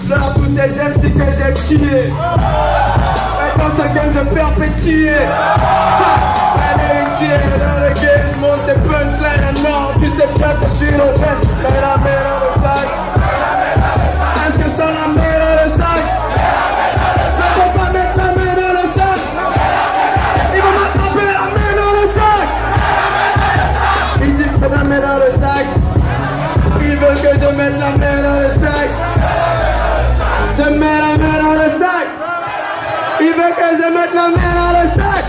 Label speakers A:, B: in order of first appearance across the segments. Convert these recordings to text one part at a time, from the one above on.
A: Là, tous ces MC que j'ai tués. Maintenant, ça gagne de perpétuer. Elle est une tire dans le game, monte tes punchlines à mort. Puis c'est bien que tu le restes. Mets la main dans le sac. Est-ce que je donne la main dans le sac? Ça faut pas mettre la main dans le sac. Ils vont m'attraper la main dans le sac. Ils disent que la main dans le sac. Ils veulent que je mette la main dans le sac. Je mets la main dans le sac. Ils veulent que je mette la main dans le sac.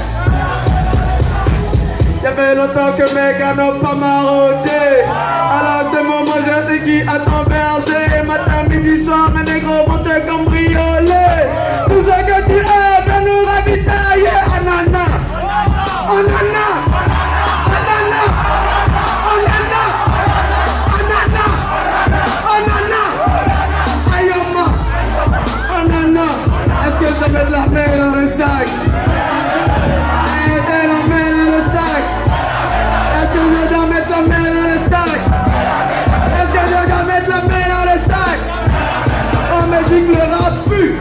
A: Y'avait longtemps que mes gars n'ont pas maraudé. Alors c'est mon je sais qui attend berger. Matin, midi, soir, mes négros vont te cambrioler. Tout ce que tu es, viens nous ravitailler. Anana, anana, anana, anana, anana, anana, ayama, anana. Est-ce que je mets de la main dans le sac? Mettez la main dans le sac. Est-ce que je dois mettre la main dans le sac? Est-ce que je dois mettre la main dans le sac? On me dit que le rap pue.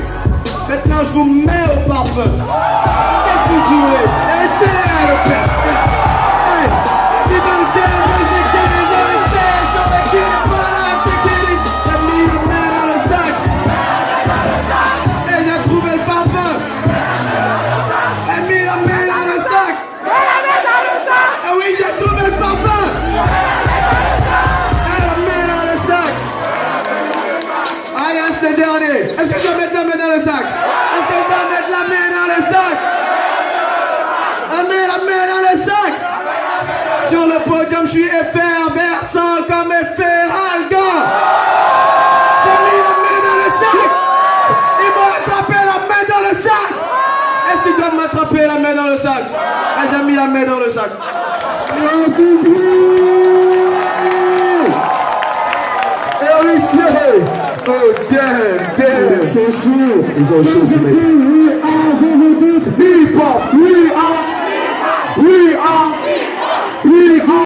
A: Maintenant je vous mets au parfum. Qu'est-ce que tu veux? Et c'est le père. Hey, si dans le ciel, je sais que les invités sur les qui n'est pas là, c'est qui dit. J'ai mis la main dans le sac. Et j'ai trouvé le parfum. J'ai mis la main dans le sac. Mets la main dans le sac. Ah oui, j'ai trouvé le parfum. Mets la main dans le sac. Allez, c'est le dernier. Est-ce que je vais mettre la main dans le sac? Est-ce que je dois mettre la main dans le sac? Mets la main dans le sac. Sur le podium, je suis effervescent comme Efferalga. J'ai mis la main dans le sac. Ils m'ont attrapé la main dans le sac. Est-ce qu'ils doivent m'attraper la main dans le sac? Ah, j'ai mis la main dans le sac. Héritier! Oh damn! Ils sont chauds! Ils sont chauds, ces mecs. We are, vous vous dites, hip-hop! We are!